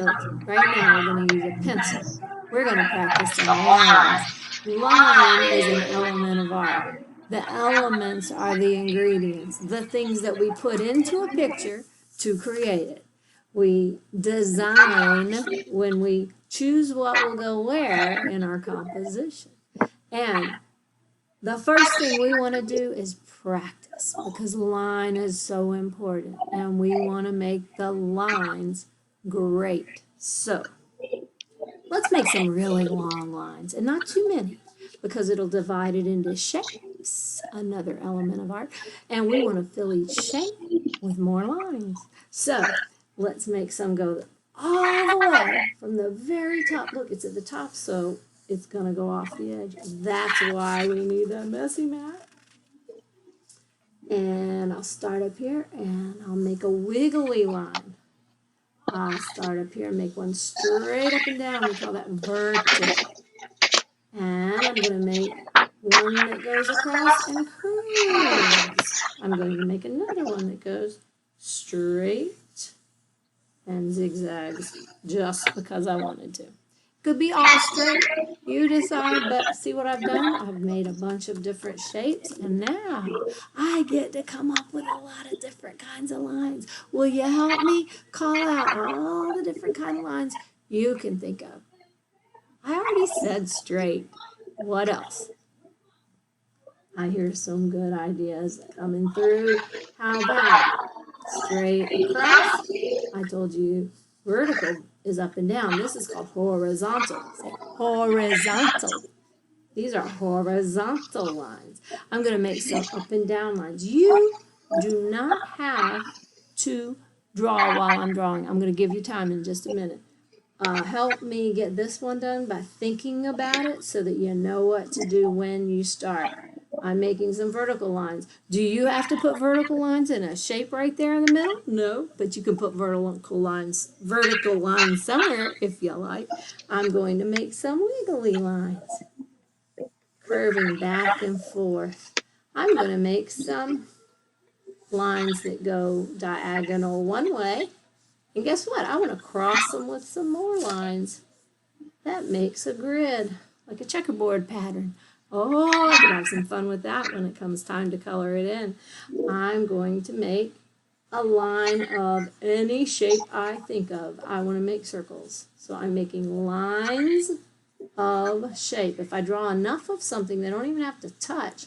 but right now we're going to use a pencil. We're going to practice some lines. Line is an element of art. The elements are the ingredients, the things that we put into a picture to create it. We design when we choose what will go where in our composition. And the first thing we want to do is practice because line is so important and we want to make the lines great. So let's make some really long lines and not too many because it'll divide it into shapes, another element of art, and we want to fill each shape with more lines. So let's make some go all the way from the very top. Look, it's at the top, so it's going to go off the edge. That's why we need that messy mat. And I'll start up here and I'll make a wiggly line. I'll start up here and make one straight up and down. We call that vertical. And I'm going to make one that goes across and curves. I'm going to make another one that goes straight and zigzags just because I wanted to. Could be all straight, you decide, but see what I've done? I've made a bunch of different shapes, and now I get to come up with a lot of different kinds of lines. Will you help me call out all the different kind of lines you can think of? I already said straight. What else? I hear some good ideas coming through. How about straight across? I told you vertical is up and down. This is called horizontal. Say horizontal. These are horizontal lines. I'm going to make some up and down lines. You do not have to draw while I'm drawing. I'm going to give you time in just a minute. Help me get this one done by thinking about it so that you know what to do when you start. I'm making some vertical lines. Do you have to put vertical lines in a shape right there in the middle? No, but you can put vertical lines somewhere if you like. I'm going to make some wiggly lines, curving back and forth. I'm going to make some lines that go diagonal one way. And guess what? I want to cross them with some more lines. That makes a grid, like a checkerboard pattern. Oh, I can have some fun with that when it comes time to color it in. I'm going to make a line of any shape I think of. I want to make circles. So I'm making lines of shape. If I draw enough of something, they don't even have to touch.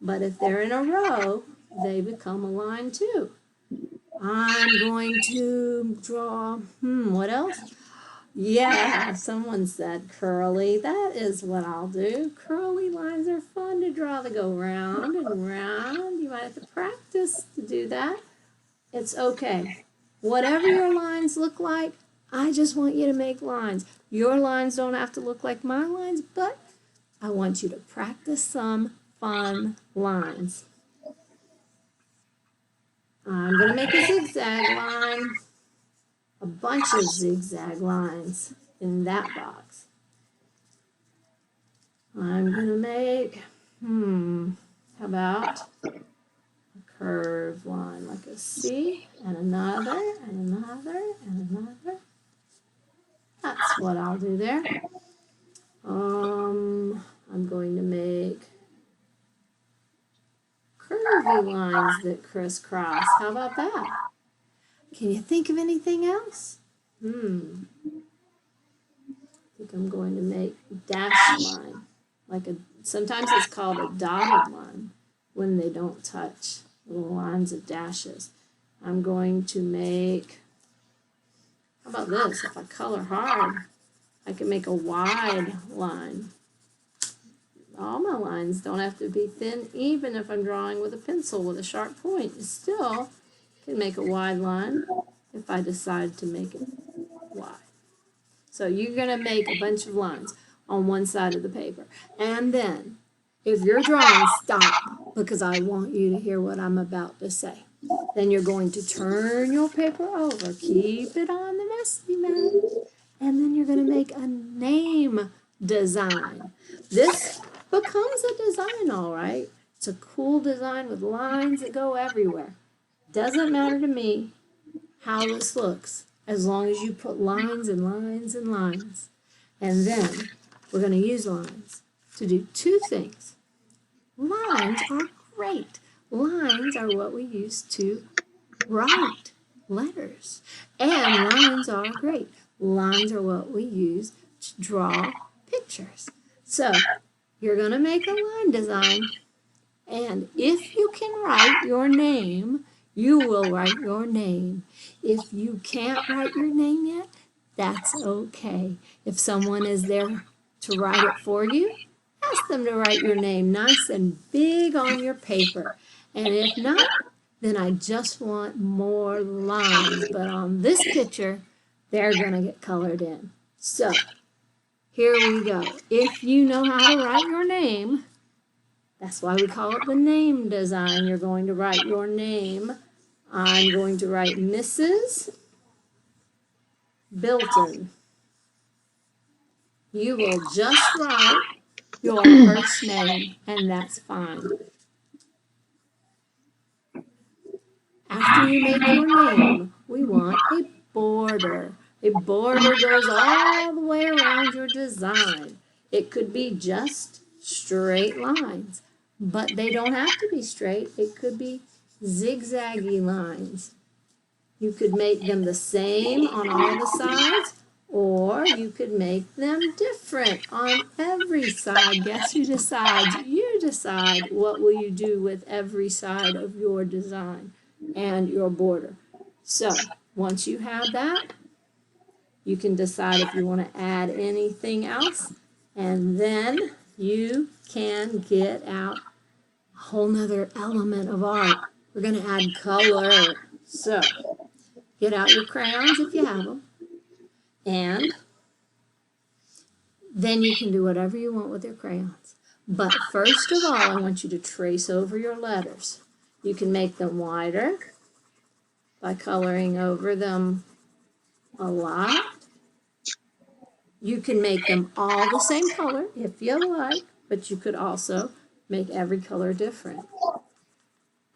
But if they're in a row, they become a line too. I'm going to draw, what else? Yeah, someone said curly. That is what I'll do. Curly lines are fun to draw. They go round and round. You might have to practice to do that. It's okay. Whatever your lines look like, I just want you to make lines. Your lines don't have to look like my lines, but I want you to practice some fun lines. I'm going to make a zigzag line, a bunch of zigzag lines in that box. I'm going to make, how about a curved line, like a C, and another, and another, and another. That's what I'll do there. I'm going to make curvy lines that crisscross. How about that? Can you think of anything else? I think I'm going to make a dashed line. Sometimes it's called a dotted line when they don't touch, little lines of dashes. I'm going to make, how about this? If I color hard, I can make a wide line. All my lines don't have to be thin, even if I'm drawing with a pencil with a sharp point. You still can make a wide line if I decide to make it wide. So you're going to make a bunch of lines on one side of the paper. And then, if you're drawing, stop, because I want you to hear what I'm about to say. Then you're going to turn your paper over, keep it on the messy mat, and then you're going to make a name design. This becomes a design, all right. It's a cool design with lines that go everywhere. Doesn't matter to me how this looks. as long as you put lines and lines and lines. And then we're going to use lines to do two things. Lines are great. Lines are what we use to write letters. And lines are great. Lines are what we use to draw pictures. So you're going to make a line design, and if you can write your name, you will write your name. If you can't write your name yet, that's okay. If someone is there to write it for you, ask them to write your name nice and big on your paper. And if not, then I just want more lines. But on this picture, they're going to get colored in. So here we go. If you know how to write your name, that's why we call it the name design. You're going to write your name. I'm going to write Mrs. Bilton. You will just write your first name, and that's fine. After you make your name, we want a border. A border goes all the way around your design. It could be just straight lines, but they don't have to be straight. It could be zigzaggy lines. You could make them the same on all the sides, or you could make them different on every side. Guess who decides? You decide what will you do with every side of your design and your border. So once you have that, you can decide if you want to add anything else, and then you can get out a whole nother element of art. We're going to add color. So get out your crayons if you have them, and then you can do whatever you want with your crayons. But first of all, I want you to trace over your letters. You can make them wider by coloring over them a lot. You can make them all the same color if you like, but you could also make every color different.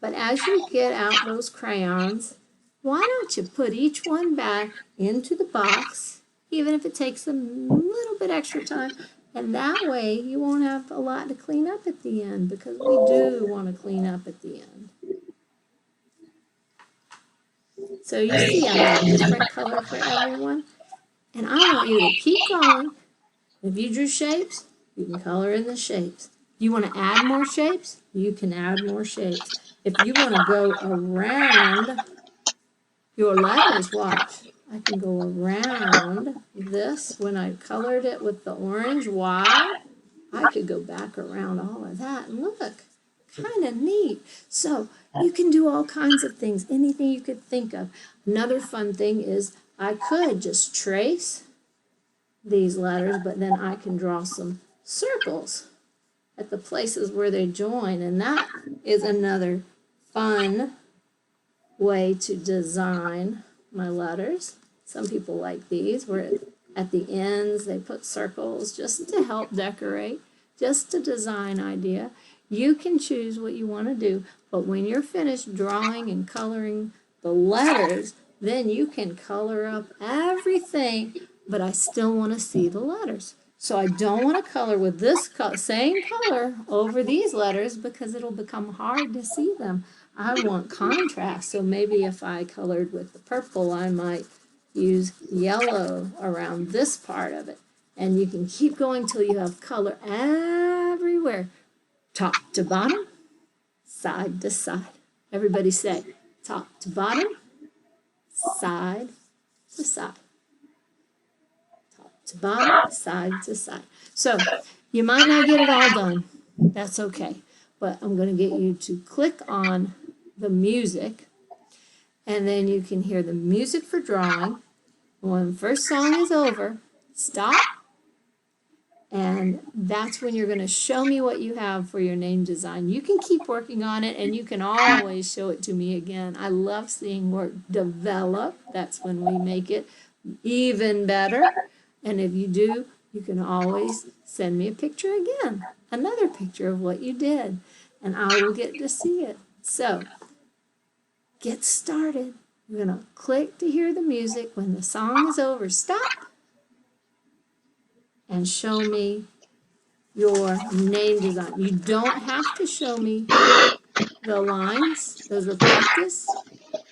But as you get out those crayons, why don't you put each one back into the box, even if it takes a little bit extra time, and that way you won't have a lot to clean up at the end, because we do want to clean up at the end. So you see I have a different color for everyone, and I want you to keep going. If you drew shapes, you can color in the shapes. You want to add more shapes? You can add more shapes. If you want to go around your letters, watch. I can go around this. When I colored it with the orange, why? I could go back around all of that. And look, kind of neat. So you can do all kinds of things, anything you could think of. Another fun thing is I could just trace these letters, but then I can draw some circles at the places where they join, and that is another fun way to design my letters. Some people like these, where at the ends they put circles just to help decorate, just a design idea. You can choose what you want to do, but when you're finished drawing and coloring the letters, then you can color up everything, but I still want to see the letters. So I don't want to color with this same color over these letters because it'll become hard to see them. I want contrast, so maybe if I colored with the purple, I might use yellow around this part of it. And you can keep going till you have color everywhere, top to bottom, side to side. Everybody say, top to bottom, side to side. Top to bottom, side to side. So you might not get it all done. That's okay. But I'm going to get you to click on the music, and then you can hear the music for drawing. When the first song is over, stop, and that's when you're going to show me what you have for your name design. You can keep working on it, and you can always show it to me again. I love seeing work develop. That's when we make it even better. And if you do, you can always send me a picture again, another picture of what you did, and I will get to see it. So get started. You're going to click to hear the music. When the song is over, stop and show me your name design. You don't have to show me the lines. Those were practice.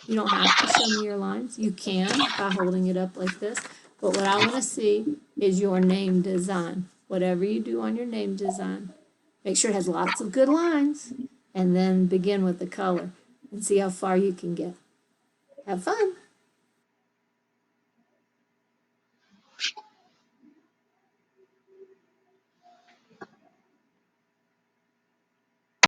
You don't have to show me your lines. You can by holding it up like this. But what I want to see is your name design. Whatever you do on your name design, make sure it has lots of good lines, and then begin with the color and see how far you can get. Have fun.